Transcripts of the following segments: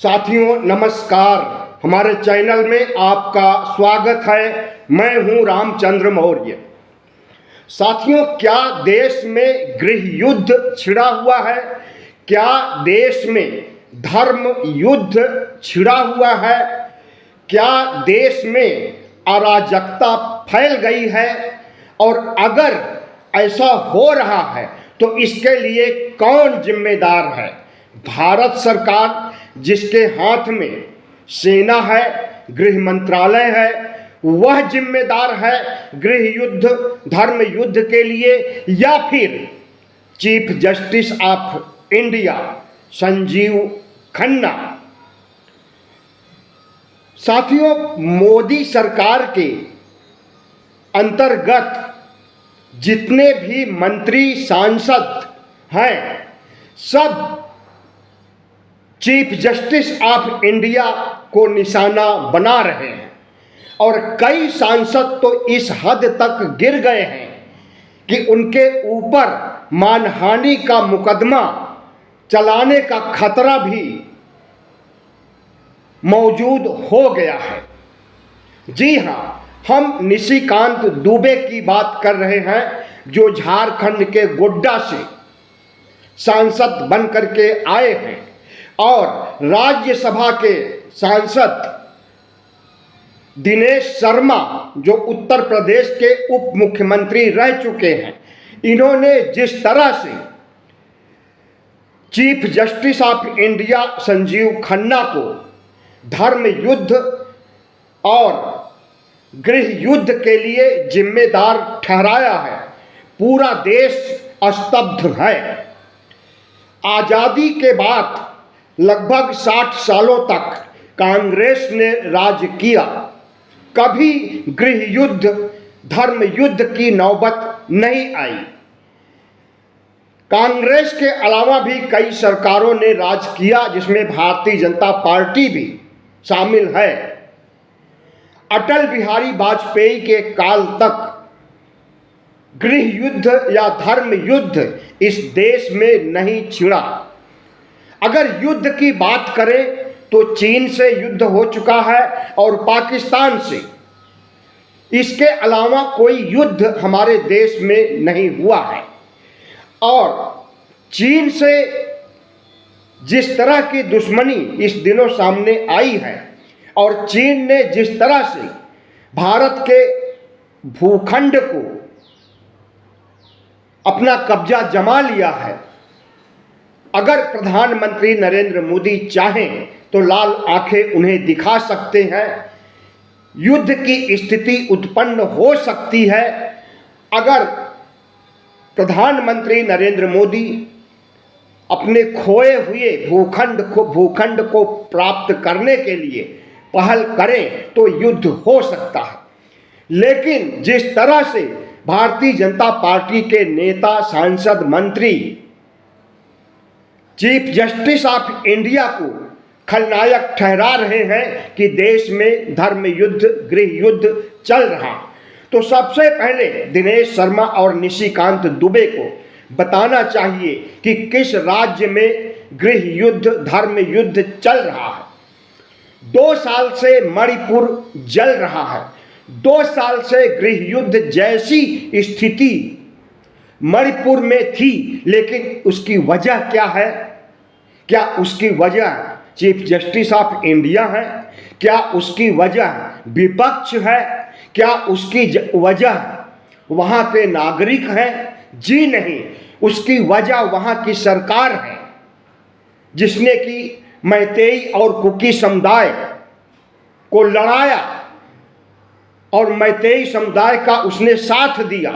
साथियों नमस्कार, हमारे चैनल में आपका स्वागत है। मैं हूं रामचंद्र मौर्य। साथियों, क्या देश में गृह युद्ध छिड़ा हुआ है? क्या देश में धर्म युद्ध छिड़ा हुआ है? क्या देश में अराजकता फैल गई है? और अगर ऐसा हो रहा है तो इसके लिए कौन जिम्मेदार है? भारत सरकार, जिसके हाथ में सेना है, गृह मंत्रालय है, वह जिम्मेदार है गृह युद्ध, धर्म युद्ध के लिए, या फिर chief justice of India Sanjeev Khanna? साथियों, मोदी सरकार के अंतर्गत जितने भी मंत्री सांसद हैं, सब चीफ जस्टिस ऑफ इंडिया को निशाना बना रहे हैं। और कई सांसद तो इस हद तक गिर गए हैं कि उनके ऊपर मानहानि का मुकदमा चलाने का खतरा भी मौजूद हो गया है। जी हाँ, हम निशिकांत दुबे की बात कर रहे हैं, जो झारखंड के गोड्डा से सांसद बन करके आए हैं और राज्यसभा के सांसद दिनेश शर्मा, जो उत्तर प्रदेश के उप मुख्यमंत्री रह चुके हैं, इन्होंने जिस तरह से chief justice of India Sanjeev Khanna को धर्म युद्ध और गृह युद्ध के लिए जिम्मेदार ठहराया है, पूरा देश स्तब्ध है। आजादी के बाद लगभग 60 सालों तक कांग्रेस ने राज किया। कभी गृह युद्ध, धर्म युद्ध की नौबत नहीं आई। कांग्रेस के अलावा भी कई सरकारों ने राज किया, जिसमें भारतीय जनता पार्टी भी शामिल है। अटल बिहारी वाजपेयी के काल तक गृह युद्ध या धर्म युद्ध इस देश में नहीं छिड़ा। अगर युद्ध की बात करें तो चीन से युद्ध हो चुका है और पाकिस्तान से। इसके अलावा कोई युद्ध हमारे देश में नहीं हुआ है। और चीन से जिस तरह की दुश्मनी इस दिनों सामने आई है और चीन ने जिस तरह से भारत के भूखंड को अपना कब्जा जमा लिया है, अगर प्रधानमंत्री नरेंद्र मोदी चाहें तो लाल आंखें उन्हें दिखा सकते हैं। युद्ध की स्थिति उत्पन्न हो सकती है अगर प्रधानमंत्री नरेंद्र मोदी अपने खोए हुए भूखंड को प्राप्त करने के लिए पहल करें तो युद्ध हो सकता है। लेकिन जिस तरह से भारतीय जनता पार्टी के नेता, सांसद, मंत्री चीफ जस्टिस ऑफ इंडिया को खलनायक ठहरा रहे हैं कि देश में धर्म युद्ध, गृह युद्ध चल रहा, तो सबसे पहले दिनेश शर्मा और निशिकांत दुबे को बताना चाहिए कि किस राज्य में गृह युद्ध, धर्म युद्ध चल रहा है। 2 साल से मणिपुर जल रहा है। 2 साल से गृह युद्ध जैसी स्थिति मणिपुर में थी, लेकिन उसकी वजह क्या है? क्या उसकी वजह चीफ जस्टिस ऑफ इंडिया है? क्या उसकी वजह विपक्ष है? क्या उसकी वजह वहाँ के नागरिक हैं? जी नहीं, उसकी वजह वहाँ की सरकार है, जिसने कि मैतेई और कुकी समुदाय को लड़ाया और मैतेई समुदाय का उसने साथ दिया।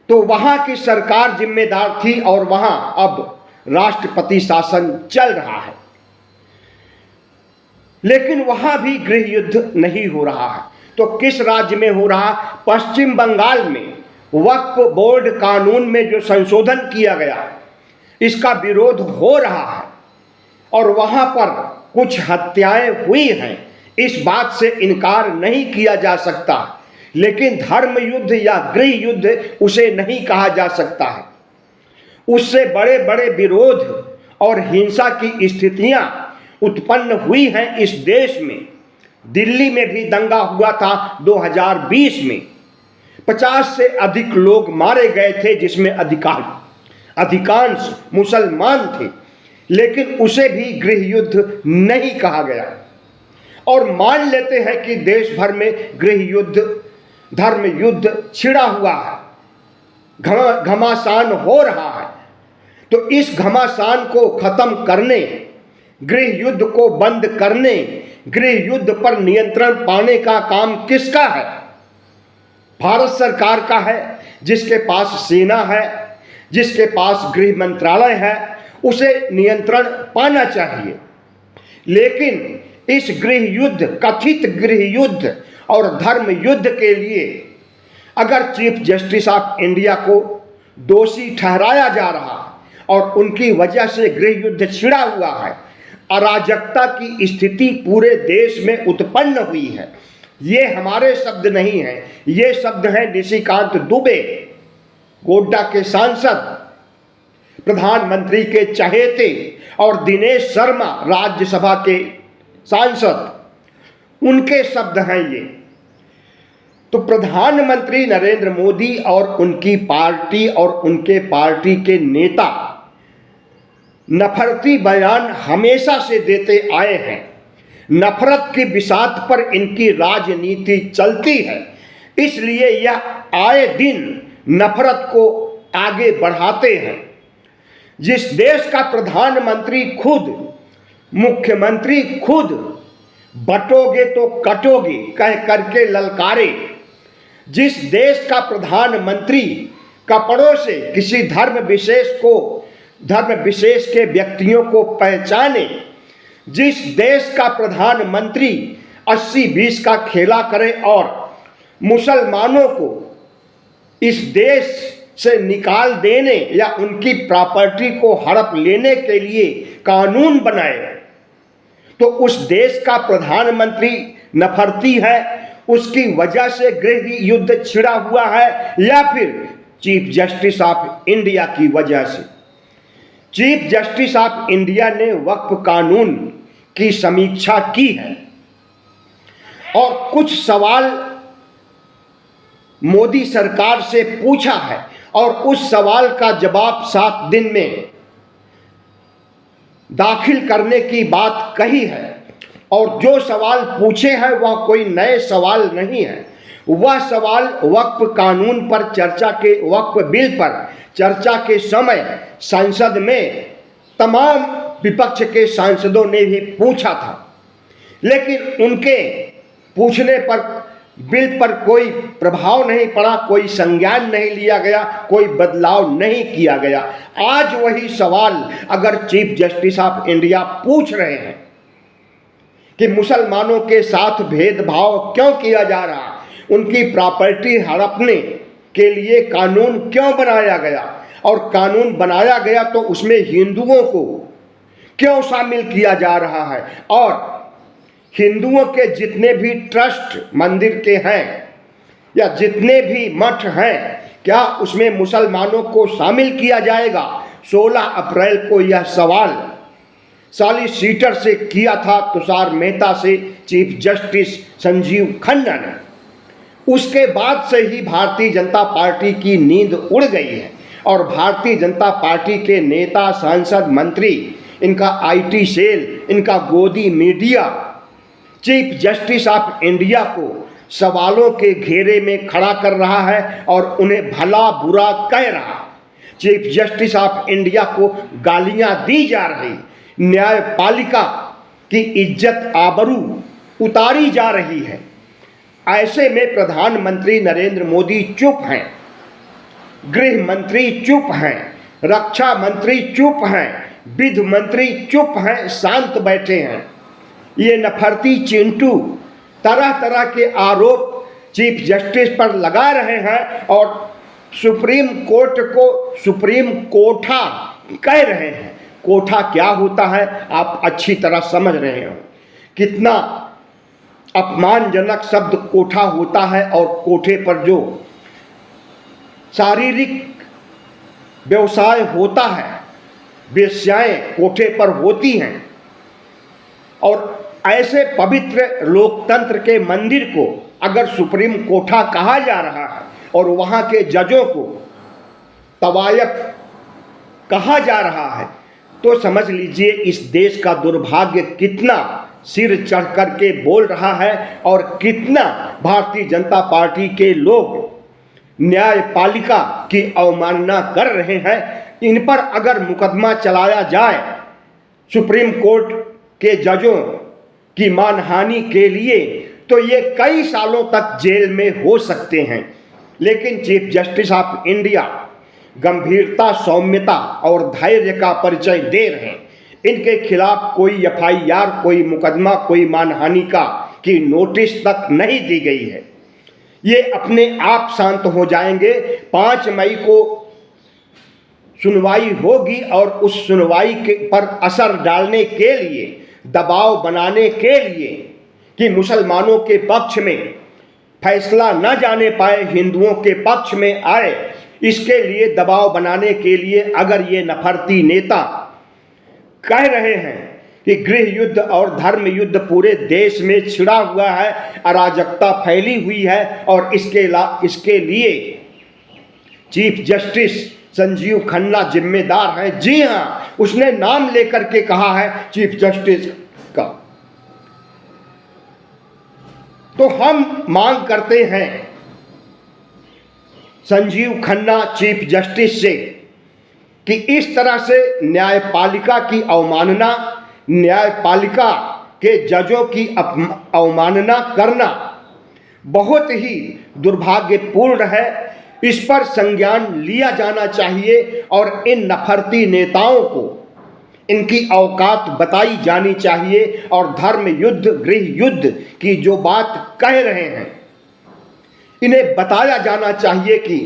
तो वहाँ की सरकार जिम्मेदार थी और वहाँ अब राष्ट्रपति शासन चल रहा है। लेकिन वहां भी गृह युद्ध नहीं हो रहा है। तो किस राज्य में हो रहा? पश्चिम बंगाल में वक्फ बोर्ड कानून में जो संशोधन किया गया, इसका विरोध हो रहा है और वहां पर कुछ हत्याएं हुई हैं। इस बात से इनकार नहीं किया जा सकता, लेकिन धर्म युद्ध या गृह युद्ध उसे नहीं कहा जा सकता है। उससे बड़े बड़े विरोध और हिंसा की स्थितियां उत्पन्न हुई हैं इस देश में। दिल्ली में भी दंगा हुआ था 2020 में, 50 से अधिक लोग मारे गए थे, जिसमें अधिकांश मुसलमान थे, लेकिन उसे भी गृह युद्ध नहीं कहा गया। और मान लेते हैं कि देश भर में गृह युद्ध, धर्म युद्ध छिड़ा हुआ है, घमासान हो रहा है। तो इस घमासान को खत्म करने, गृह युद्ध को बंद करने, गृह युद्ध पर नियंत्रण पाने का काम किसका है? भारत सरकार का है, जिसके पास सेना है, जिसके पास गृह मंत्रालय है, उसे नियंत्रण पाना चाहिए। लेकिन इस गृह युद्ध, कथित गृह युद्ध और धर्म युद्ध के लिए अगर चीफ जस्टिस ऑफ इंडिया को दोषी ठहराया जा रहा है और उनकी वजह से गृह युद्ध छिड़ा हुआ है, अराजकता की स्थिति पूरे देश में उत्पन्न हुई है, ये हमारे शब्द नहीं हैं, ये शब्द हैं निशिकांत दुबे, गोड्डा के सांसद, प्रधानमंत्री के चहेते, और दिनेश शर्मा, राज्यसभा के सांसद, उनके शब्द हैं ये। तो प्रधानमंत्री नरेंद्र मोदी और उनकी पार्टी और उनके पार्टी के नेता नफरती बयान हमेशा से देते आए हैं। नफरत की बिसात पर इनकी राजनीति चलती है, इसलिए यह आए दिन नफरत को आगे बढ़ाते हैं। जिस देश का प्रधानमंत्री खुद, मुख्यमंत्री खुद बटोगे तो कटोगे कह करके ललकारे, जिस देश का प्रधानमंत्री कपड़ों से किसी धर्म विशेष के व्यक्तियों को पहचाने, जिस देश का प्रधानमंत्री 80-20 का खेला करे और मुसलमानों को इस देश से निकाल देने या उनकी प्रॉपर्टी को हड़प लेने के लिए कानून बनाए, तो उस देश का प्रधानमंत्री नफरती है, उसकी वजह से गृह युद्ध छिड़ा हुआ है, या फिर चीफ जस्टिस ऑफ इंडिया की वजह से। चीफ जस्टिस ऑफ इंडिया ने वक्फ कानून की समीक्षा की है और कुछ सवाल मोदी सरकार से पूछा है और उस सवाल का जवाब 7 दिन में दाखिल करने की बात कही है। और जो सवाल पूछे हैं वह कोई नए सवाल नहीं है, वह सवाल वक्फ कानून पर चर्चा के, वक्फ बिल पर चर्चा के समय संसद में तमाम विपक्ष के सांसदों ने भी पूछा था, लेकिन उनके पूछने पर बिल पर कोई प्रभाव नहीं पड़ा, कोई संज्ञान नहीं लिया गया, कोई बदलाव नहीं किया गया। आज वही सवाल अगर चीफ जस्टिस ऑफ इंडिया पूछ रहे हैं कि मुसलमानों के साथ भेदभाव क्यों किया जा रहा, उनकी प्रॉपर्टी हड़पने के लिए कानून क्यों बनाया गया, और कानून बनाया गया तो उसमें हिंदुओं को क्यों शामिल किया जा रहा है, और हिंदुओं के जितने भी ट्रस्ट मंदिर के हैं या जितने भी मठ हैं, क्या उसमें मुसलमानों को शामिल किया जाएगा। 16 अप्रैल को यह सवाल सॉलिसिटर से किया था, तुषार मेहता से चीफ जस्टिस संजीव खन्ना ने। उसके बाद से ही भारतीय जनता पार्टी की नींद उड़ गई है और भारतीय जनता पार्टी के नेता, सांसद, मंत्री, इनका आईटी सेल, इनका गोदी media chief justice of India को सवालों के घेरे में खड़ा कर रहा है और उन्हें भला बुरा कह रहा है। चीफ जस्टिस ऑफ इंडिया को गालियां दी जा रही, न्यायपालिका की इज्जत आबरू उतारी जा रही है। ऐसे में प्रधानमंत्री नरेंद्र मोदी चुप हैं, गृह मंत्री चुप हैं, रक्षा मंत्री चुप हैं, विधि मंत्री चुप हैं, शांत बैठे हैं। ये नफरती चिंटू तरह तरह के आरोप चीफ जस्टिस पर लगा रहे हैं और सुप्रीम कोर्ट को सुप्रीम कोठा कह रहे हैं। कोठा क्या होता है आप अच्छी तरह समझ रहे हो, कितना अपमानजनक शब्द कोठा होता है, और कोठे पर जो शारीरिक व्यवसाय होता है, वेश्याएं कोठे पर होती हैं, और ऐसे पवित्र लोकतंत्र के मंदिर को अगर सुप्रीम कोर्टा कहा जा रहा है और वहाँ के जजों को तवायफ कहा जा रहा है, तो समझ लीजिए इस देश का दुर्भाग्य कितना सिर चढ़ करके बोल रहा है और कितना भारतीय जनता पार्टी के लोग न्यायपालिका की अवमानना कर रहे हैं। इन पर अगर मुकदमा चलाया जाए सुप्रीम कोर्ट के जजों की मानहानि के लिए, तो ये कई सालों तक जेल में हो सकते हैं। लेकिन चीफ जस्टिस ऑफ इंडिया गंभीरता, सौम्यता और धैर्य का परिचय दे रहे हैं। इनके खिलाफ कोई एफआईआर, कोई मुकदमा, कोई मानहानि की नोटिस तक नहीं दी गई है। ये अपने आप शांत हो जाएंगे। 5 मई को सुनवाई होगी और उस सुनवाई पर असर डालने के लिए, दबाव बनाने के लिए कि मुसलमानों के पक्ष में फैसला न जाने पाए, हिंदुओं के पक्ष में आए, इसके लिए दबाव बनाने के लिए अगर ये नफरती नेता कह रहे हैं कि गृह युद्ध और धर्म युद्ध पूरे देश में छिड़ा हुआ है, अराजकता फैली हुई है और इसके लिए चीफ जस्टिस संजीव खन्ना जिम्मेदार है। जी हाँ, उसने नाम लेकर के कहा है चीफ जस्टिस का। तो हम मांग करते हैं संजीव खन्ना चीफ जस्टिस से कि इस तरह से न्यायपालिका की अवमानना, न्यायपालिका के जजों की अवमानना करना बहुत ही दुर्भाग्यपूर्ण है। इस पर संज्ञान लिया जाना चाहिए और इन नफरती नेताओं को इनकी औकात बताई जानी चाहिए और धर्म युद्ध, गृह युद्ध की जो बात कह रहे हैं, इन्हें बताया जाना चाहिए कि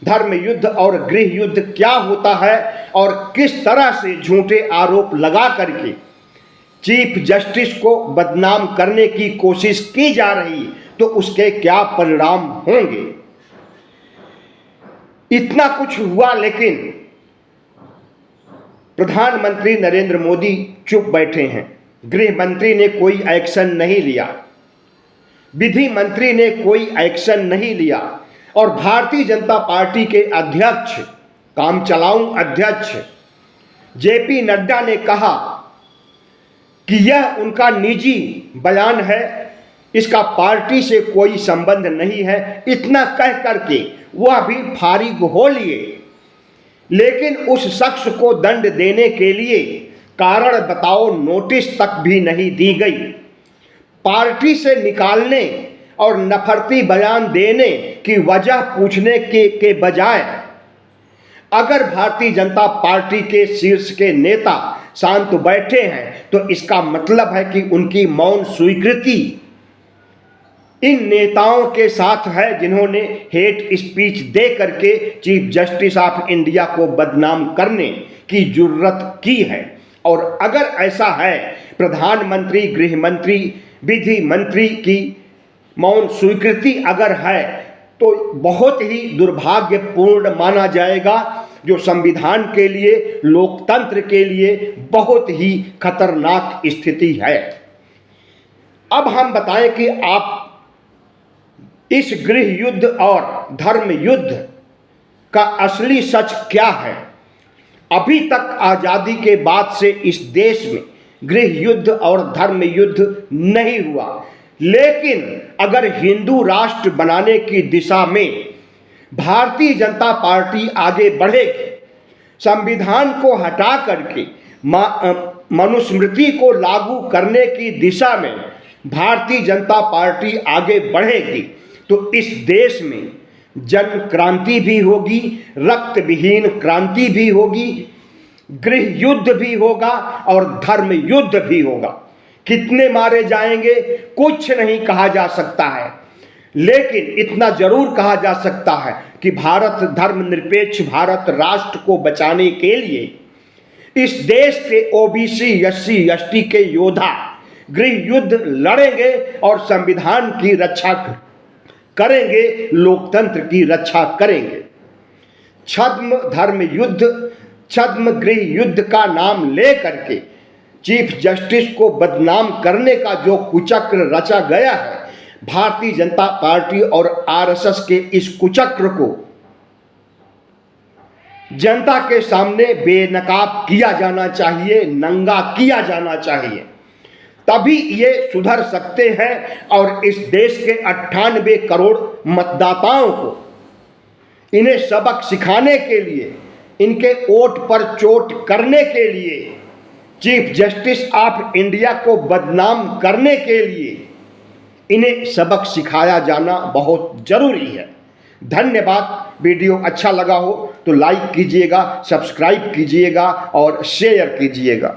धर्म युद्ध और गृह युद्ध क्या होता है और किस तरह से झूठे आरोप लगा करके चीफ जस्टिस को बदनाम करने की कोशिश की जा रही, तो उसके क्या परिणाम होंगे। इतना कुछ हुआ, लेकिन प्रधानमंत्री नरेंद्र मोदी चुप बैठे हैं। गृह मंत्री ने कोई एक्शन नहीं लिया, विधि मंत्री ने कोई एक्शन नहीं लिया और भारतीय जनता पार्टी के अध्यक्ष, काम चलाऊ अध्यक्ष जेपी नड्डा ने कहा कि यह उनका निजी बयान है, इसका पार्टी से कोई संबंध नहीं है। इतना कह करके वह भी फारिग हो लिए, लेकिन उस शख्स को दंड देने के लिए कारण बताओ नोटिस तक भी नहीं दी गई। पार्टी से निकालने और नफरती बयान देने की वजह पूछने के बजाय अगर भारतीय जनता पार्टी के शीर्ष के नेता शांत बैठे हैं, तो इसका मतलब है कि उनकी मौन स्वीकृति इन नेताओं के साथ है जिन्होंने हेट स्पीच दे करके चीफ जस्टिस ऑफ इंडिया को बदनाम करने की जुर्रत की है। और अगर ऐसा है, प्रधानमंत्री, गृह मंत्री, विधि मंत्री की मौन स्वीकृति अगर है, तो बहुत ही दुर्भाग्यपूर्ण माना जाएगा, जो संविधान के लिए, लोकतंत्र के लिए बहुत ही खतरनाक स्थिति है। अब हम बताएं कि आप इस गृह युद्ध और धर्म युद्ध का असली सच क्या है। अभी तक आजादी के बाद से इस देश में गृह युद्ध और धर्म युद्ध नहीं हुआ, लेकिन अगर हिंदू राष्ट्र बनाने की दिशा में भारतीय जनता पार्टी आगे बढ़ेगी, संविधान को हटा करके मनुस्मृति को लागू करने की दिशा में भारतीय जनता पार्टी आगे बढ़ेगी, तो इस देश में जन क्रांति भी होगी, रक्त विहीन क्रांति भी होगी, गृह युद्ध भी होगा और धर्म युद्ध भी होगा। कितने मारे जाएंगे कुछ नहीं कहा जा सकता है, लेकिन इतना जरूर कहा जा सकता है कि भारत धर्मनिरपेक्ष भारत राष्ट्र को बचाने के लिए इस देश के ओबीसी, एससी, एसटी के योद्धा गृह युद्ध लड़ेंगे और संविधान की रक्षा करेंगे, लोकतंत्र की रक्षा करेंगे। छद्म धर्म युद्ध, छद्म गृह युद्ध का नाम ले करके चीफ जस्टिस को बदनाम करने का जो कुचक्र रचा गया है, भारतीय जनता पार्टी और आरएसएस के इस कुचक्र को जनता के सामने बेनकाब किया जाना चाहिए, नंगा किया जाना चाहिए। तभी ये सुधर सकते हैं और इस देश के 98 करोड़ मतदाताओं को इन्हें सबक सिखाने के लिए, इनके वोट पर चोट करने के लिए, चीफ जस्टिस ऑफ इंडिया को बदनाम करने के लिए इन्हें सबक सिखाया जाना बहुत जरूरी है। धन्यवाद। वीडियो अच्छा लगा हो तो लाइक कीजिएगा, सब्सक्राइब कीजिएगा और शेयर कीजिएगा।